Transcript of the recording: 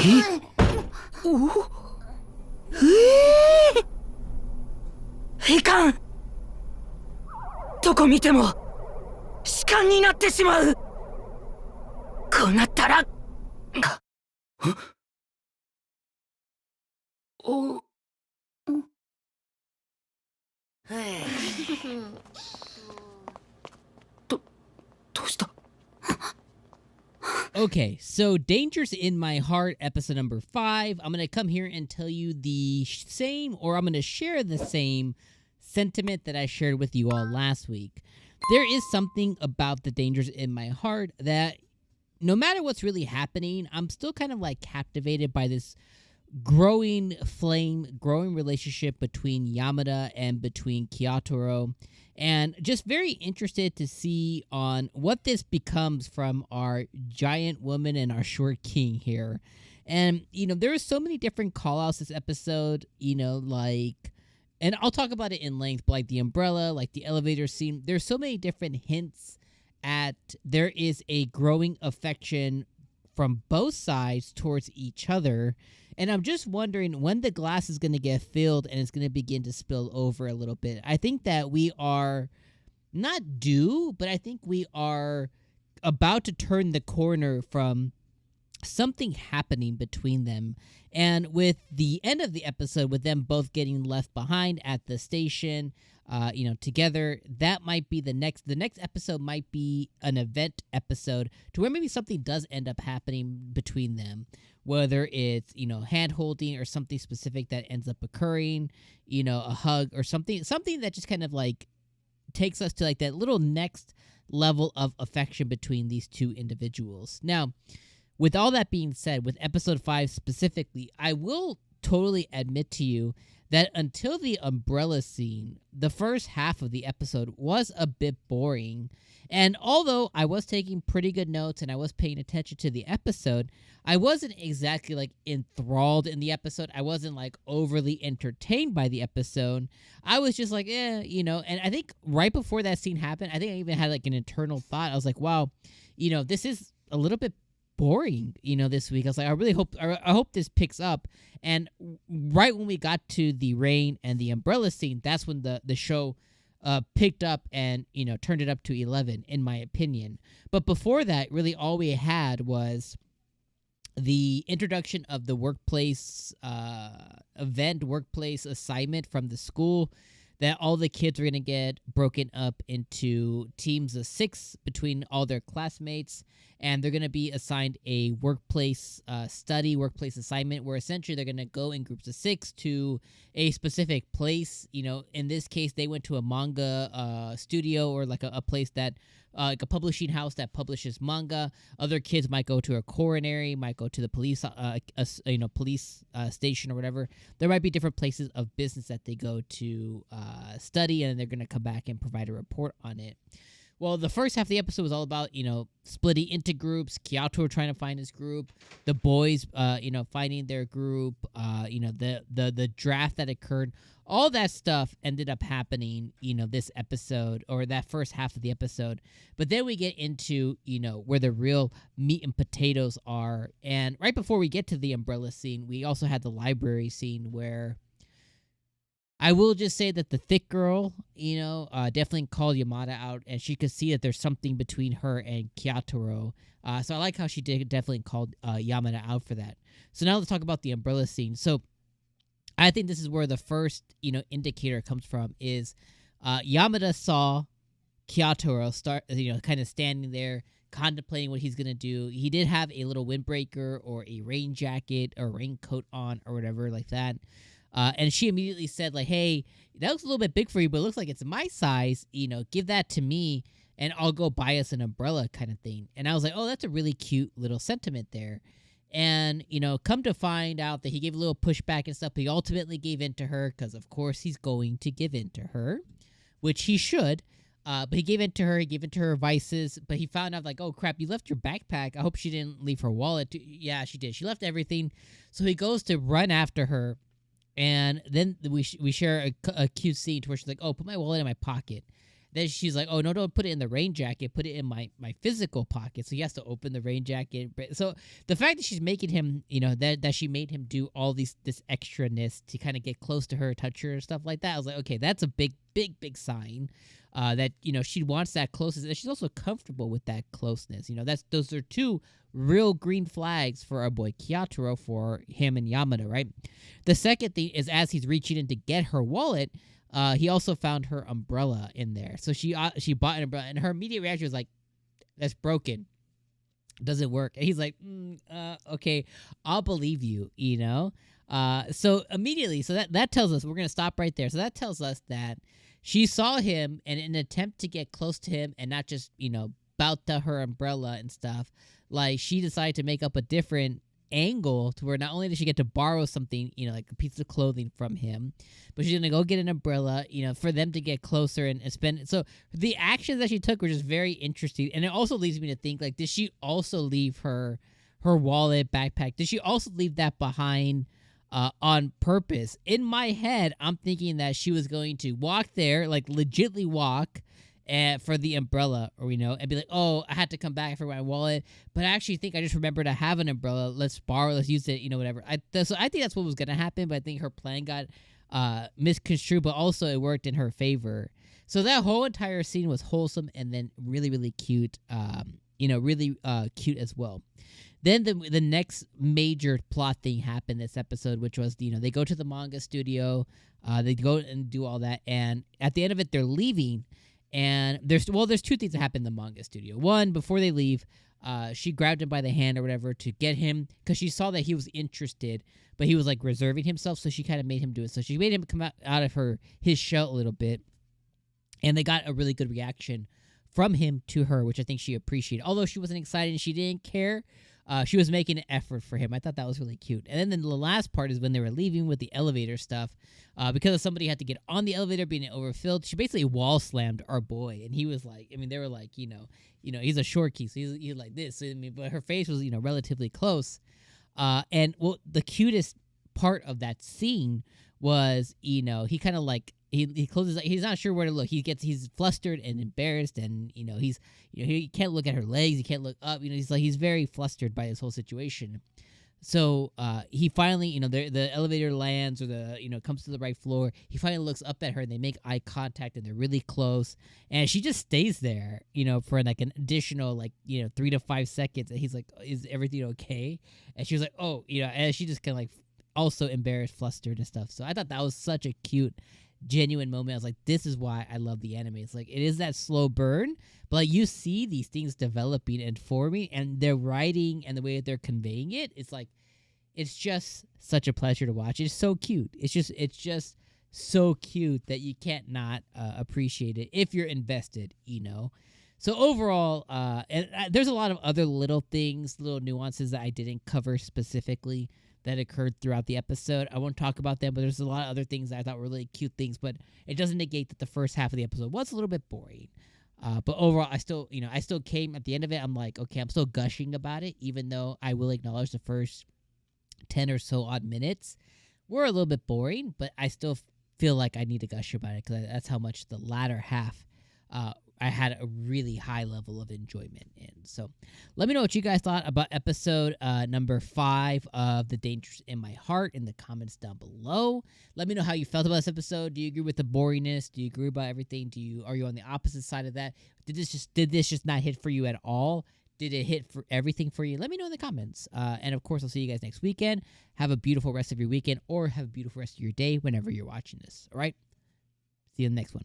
えおいかん。どこ見ても士官になってしまう。こうなったらおどうした。 Okay, so Dangers in My Heart, episode number 5. I'm going to come here and tell you the same, or I'm going to share the same sentiment that I shared with you all last week. There is something about the Dangers in My Heart that no matter what's really happening, I'm still kind of like captivated by this growing flame, growing relationship between Yamada and between Kyoutaro, and just very interested to see on what this becomes from our giant woman and our short king here. And, there are so many different call-outs this episode, like, and I'll talk about it in length, but like the umbrella, like the elevator scene, there's so many different hints at there is a growing affection from both sides towards each other. And I'm just wondering when the glass is going to get filled and it's going to begin to spill over a little bit. I think that we are not due, but I think we are about to turn the corner from something happening between them. And with the end of the episode, with them both getting left behind at the station, together, that might be the next episode might be an event episode to where maybe something does end up happening between them, whether it's, hand holding or something specific that ends up occurring, a hug or something that just kind of like takes us to like that little next level of affection between these two individuals. Now, with all that being said, with episode 5 specifically, I will totally admit to you that until the umbrella scene, the first half of the episode was a bit boring. And although I was taking pretty good notes and I was paying attention to the episode, I wasn't exactly like enthralled in the episode. I wasn't like overly entertained by the episode. I was just like, and I think right before that scene happened, I think I even had like an internal thought. I was like, wow, this is a little bit boring, this week. I was like, I hope this picks up. And right when we got to the rain and the umbrella scene, that's when the show picked up and, turned it up to 11, in my opinion. But before that, really all we had was the introduction of the workplace workplace assignment from the school, that all the kids are going to get broken up into teams of 6 between all their classmates, and they're going to be assigned a workplace workplace assignment, where essentially they're going to go in groups of 6 to a specific place. In this case, they went to a manga studio, or like a place that, like a publishing house that publishes manga. Other kids might go to a coronary, might go to the police, police station or whatever. There might be different places of business that they go to study, and they're going to come back and provide a report on it. Well, the first half of the episode was all about, splitting into groups, Kyoutaro trying to find his group, the boys, finding their group, the draft that occurred. All that stuff ended up happening, this episode, or that first half of the episode. But then we get into, where the real meat and potatoes are. And right before we get to the umbrella scene, we also had the library scene, where I will just say that the thick girl, definitely called Yamada out, and she could see that there's something between her and Kyoutaro. So I like how she definitely called Yamada out for that. So now let's talk about the umbrella scene. So I think this is where the first, indicator comes from, is Yamada saw Kyoutaro start, kind of standing there, contemplating what he's going to do. He did have a little windbreaker or a rain jacket or raincoat on or whatever like that. And she immediately said, like, hey, that looks a little bit big for you, but it looks like it's my size. Give that to me, and I'll go buy us an umbrella, kind of thing. And I was like, oh, that's a really cute little sentiment there. And, come to find out that he gave a little pushback and stuff, but he ultimately gave in to her, because, of course, he's going to give in to her, which he should. But he gave in to her. He gave in to her vices. But he found out, like, oh, crap, you left your backpack. I hope she didn't leave her wallet. Yeah, she did. She left everything. So he goes to run after her. And then we share a cute scene to where she's like, oh, put my wallet in my pocket. Then she's like, "Oh no, don't put it in the rain jacket. Put it in my physical pocket." So he has to open the rain jacket. So the fact that she's making him, that she made him do all this extraness to kind of get close to her, touch her, and stuff like that. I was like, okay, that's a big sign that she wants that closeness, and she's also comfortable with that closeness. Those are two real green flags for our boy Kyoutaro, for him and Yamada, right? The second thing is, as he's reaching in to get her wallet, he also found her umbrella in there. So she bought an umbrella, and her immediate reaction was like, "That's broken. Doesn't work." And he's like, "Okay, I'll believe you." So immediately, so that tells us, we're gonna stop right there. So that tells us that she saw him, and in an attempt to get close to him and not just bout to her umbrella and stuff, like she decided to make up a different angle to where not only does she get to borrow something, like a piece of clothing from him, but she's gonna go get an umbrella, for them to get closer and spend. So the actions that she took were just very interesting, and it also leads me to think, like, did she also leave her wallet, backpack? Did she also leave that behind on purpose? In my head, I'm thinking that she was going to walk there, like legitly walk, for the umbrella, or and be like, "Oh, I had to come back for my wallet, but I actually think I just remembered I have an umbrella. Let's use it, whatever." So I think that's what was gonna happen, but I think her plan got misconstrued, but also it worked in her favor. So that whole entire scene was wholesome and then really, really cute. Really cute as well. Then the next major plot thing happened this episode, which was they go to the manga studio, they go and do all that, and at the end of it, they're leaving. And there's two things that happen in the manga studio. One, before they leave, she grabbed him by the hand or whatever to get him, because she saw that he was interested, but he was like reserving himself, so she kind of made him do it. So she made him come out of his shell a little bit, and they got a really good reaction from him to her, which I think she appreciated. Although she wasn't excited and she didn't care, she was making an effort for him. I thought that was really cute. And then the last part is when they were leaving with the elevator stuff. Because somebody had to get on the elevator being overfilled, she basically wall slammed our boy, and he was like, they were like, he's a short key, so he's like this. But her face was relatively close. And the cutest part of that scene was, he kind of like, he closes. He's not sure where to look. He's flustered and embarrassed, and he can't look at her legs. He can't look up. He's very flustered by this whole situation. So he finally, the elevator lands, or comes to the right floor. He finally looks up at her, and they make eye contact, and they're really close. And she just stays there, for like an additional 3 to 5 seconds. And he's like, "Is everything okay?" And she was like, "Oh," and she just kind of like also embarrassed, flustered, and stuff. So I thought that was such a cute, genuine moment. I was like, this is why I love the anime. It's like, it is that slow burn, but like you see these things developing and forming, and their writing and the way that they're conveying it, it's like, it's just such a pleasure to watch. It's so cute. It's just so cute that you can't not appreciate it if you're invested, So overall, there's a lot of other little things, little nuances that I didn't cover specifically that occurred throughout the episode. I won't talk about them, but there's a lot of other things that I thought were really cute things, but it doesn't negate that the first half of the episode was a little bit boring. But overall, I still came at the end of it. I'm like, okay, I'm still gushing about it, even though I will acknowledge the first 10 or so odd minutes were a little bit boring, but I still feel like I need to gush about it, because that's how much the latter half I had a really high level of enjoyment in. So let me know what you guys thought about episode number 5 of The Dangers in My Heart in the comments down below. Let me know how you felt about this episode. Do you agree with the boringness? Do you agree about everything? Are you on the opposite side of that? Did this just not hit for you at all? Did it hit for everything for you? Let me know in the comments. And of course, I'll see you guys next weekend. Have a beautiful rest of your weekend, or have a beautiful rest of your day whenever you're watching this. All right? See you in the next one.